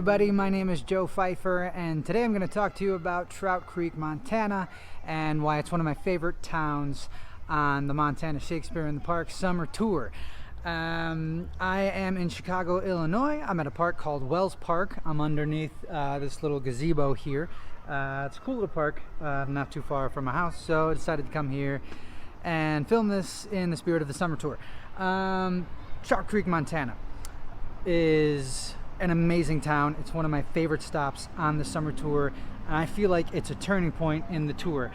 everybody, my name is Joe Faifer, and today I'm going to talk to you about Trout Creek, Montana, and why it's one of my favorite towns on the Montana Shakespeare in the Park summer tour. I am in Chicago, Illinois. I'm at a park called Wells Park. I'm underneath this little gazebo here. It's a cool little park, not too far from my house, so I decided to come here and film this in the spirit of the summer tour. Trout Creek, Montana is an amazing town. It's one of my favorite stops on the summer tour, and I feel like it's a turning point in the tour.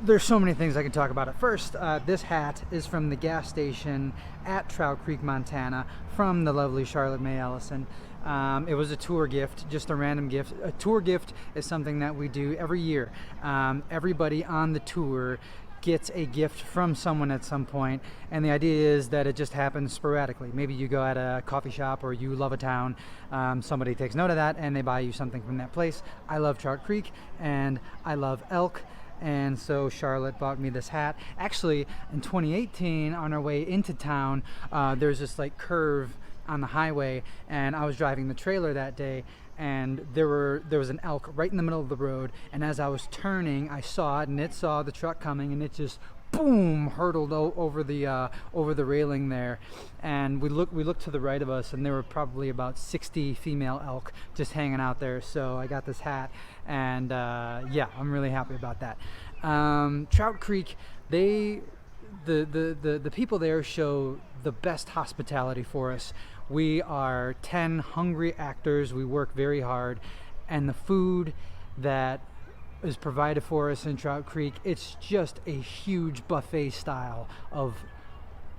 There's so many things I can talk about. At first, this hat is from the gas station at Trout Creek, Montana, from the lovely Charlotte May Ellison. It was a tour gift, just a random gift. A tour gift is something that we do every year. Everybody on the tour gets a gift from someone at some point, and the idea is that it just happens sporadically. Maybe you go at a coffee shop or you love a town, somebody takes note of that and they buy you something from that place. I love Trout Creek and I love elk, and so Charlotte bought me this hat. Actually, in 2018, on our way into town, there's this like curve on the highway, and I was driving the trailer that day, and there was an elk right in the middle of the road, and as I was turning, I saw it, and it saw the truck coming, and it just boom hurtled over the railing there. And we looked to the right of us, and there were probably about 60 female elk just hanging out there. So I got this hat, and yeah, I'm really happy about that. Trout Creek, the people there show the best hospitality for us. We are 10 hungry actors. We work very hard, and the food that is provided for us in Trout Creek, it's just a huge buffet style of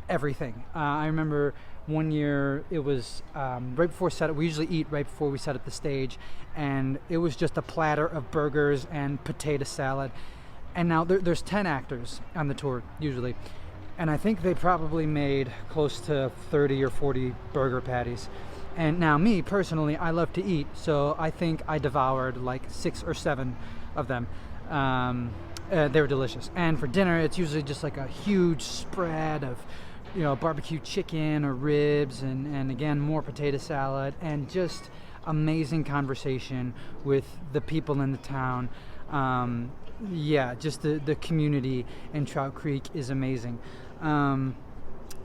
everything. I remember one year it was right before setup. We usually eat right before we set up the stage, and it was just a platter of burgers and potato salad. And now there's 10 actors on the tour usually, and I think they probably made close to 30 or 40 burger patties. And now me personally, I love to eat, so I think I devoured like 6 or 7 of them. They were delicious. And for dinner, it's usually just like a huge spread of, you know, barbecue chicken or ribs, and again, more potato salad, and just amazing conversation with the people in the town. Yeah, just the community in Trout Creek is amazing.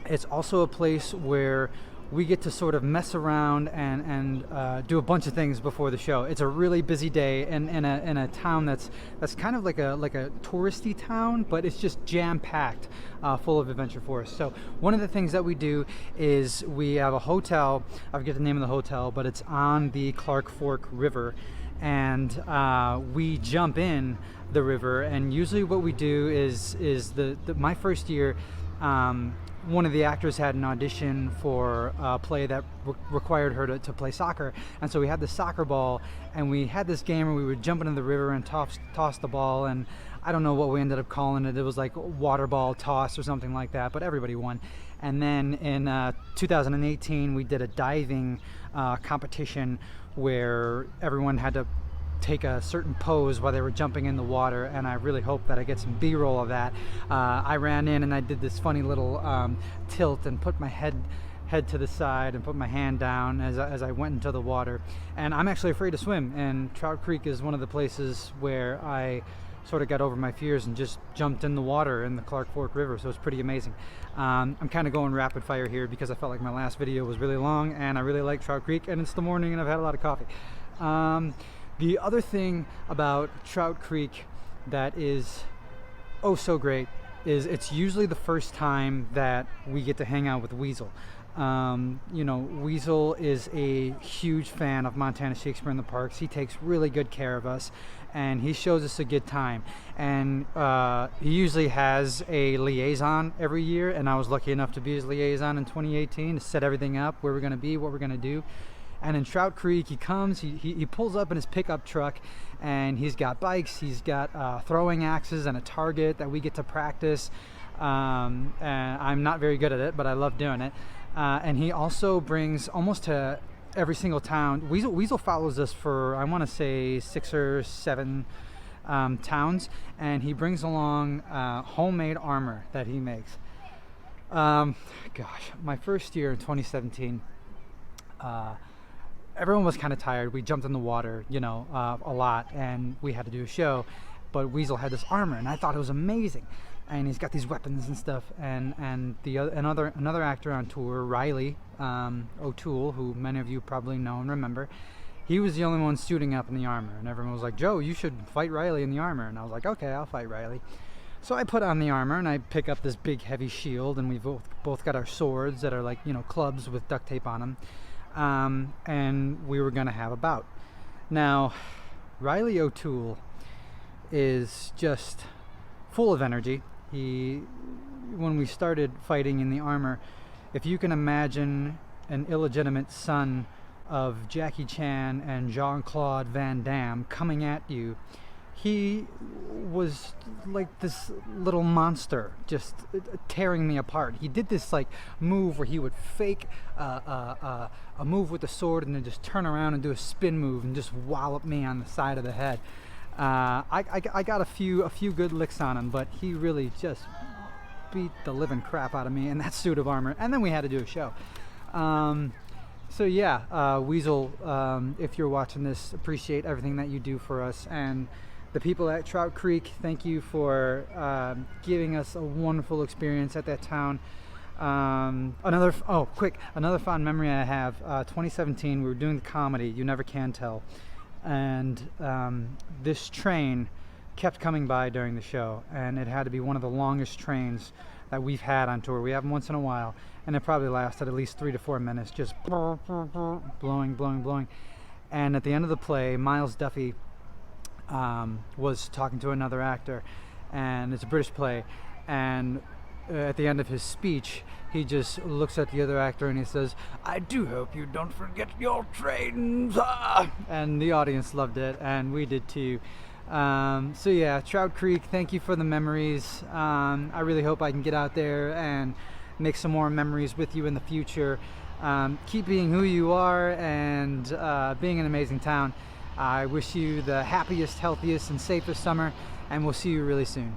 It's also a place where we get to sort of mess around and do a bunch of things before the show. It's a really busy day in a town that's kind of like a touristy town, but it's just jam-packed, full of adventure for us. So one of the things that we do is we have a hotel. I forget the name of the hotel, but it's on the Clark Fork River, and we jump in the river. And usually what we do is my first year, one of the actors had an audition for a play that required her to play soccer, and so we had the soccer ball, and we had this game where we would jump into the river and toss the ball, and I don't know what we ended up calling it. It was like water ball toss or something like that, but everybody won. And then in 2018 we did a diving competition where everyone had to take a certain pose while they were jumping in the water, and I really hope that I get some B-roll of that. I ran in and I did this funny little tilt and put my head to the side and put my hand down as I went into the water. And I'm actually afraid to swim, and Trout Creek is one of the places where I sort of got over my fears and just jumped in the water in the Clark Fork River, so it's pretty amazing. I'm kind of going rapid fire here because I felt like my last video was really long, and I really like Trout Creek, and it's the morning and I've had a lot of coffee. The other thing about Trout Creek that is oh so great is it's usually the first time that we get to hang out with Weezil. You know, Weezil is a huge fan of Montana Shakespeare in the Parks. He takes really good care of us, and he shows us a good time. And he usually has a liaison every year, and I was lucky enough to be his liaison in 2018 to set everything up, where we're going to be, what we're going to do. And in Trout Creek, he comes, he pulls up in his pickup truck, and he's got bikes, he's got throwing axes and a target that we get to practice. And I'm not very good at it, but I love doing it. And he also brings almost to every single town. Weezil follows us for, I want to say, 6 or 7 towns, and he brings along homemade armor that he makes. Gosh, my first year in 2017, everyone was kind of tired. We jumped in the water, you know, a lot, and we had to do a show. But Weezil had this armor, and I thought it was amazing. And he's got these weapons and stuff. And another actor on tour, Riley O'Toole, who many of you probably know and remember, he was the only one suiting up in the armor. And everyone was like, Joe, you should fight Riley in the armor. And I was like, okay, I'll fight Riley. So I put on the armor, and I pick up this big heavy shield, and we both got our swords that are like, you know, clubs with duct tape on them. And we were going to have a bout. Now, Riley O'Toole is just full of energy. When we started fighting in the armor, if you can imagine an illegitimate son of Jackie Chan and Jean-Claude Van Damme coming at you, he was like this little monster just tearing me apart. He did this like move where he would fake a move with the sword and then just turn around and do a spin move and just wallop me on the side of the head. I got a few good licks on him, but he really just beat the living crap out of me in that suit of armor. And then we had to do a show. So yeah, Weezil, if you're watching this, appreciate everything that you do for us. And the people at Trout Creek, thank you for giving us a wonderful experience at that town. Another fond memory I have, 2017, we were doing the comedy, You Never Can Tell. And this train kept coming by during the show, and it had to be one of the longest trains that we've had on tour. We have them once in a while, and it probably lasted at least 3 to 4 minutes, just blowing. And at the end of the play, Miles Duffy was talking to another actor, and it's a British play, and at the end of his speech, he just looks at the other actor and he says, "I do hope you don't forget your trains." And the audience loved it, and we did too. So yeah, Trout Creek, thank you for the memories. I really hope I can get out there and make some more memories with you in the future. Keep being who you are and being an amazing town. I wish you the happiest, healthiest, and safest summer, and we'll see you really soon.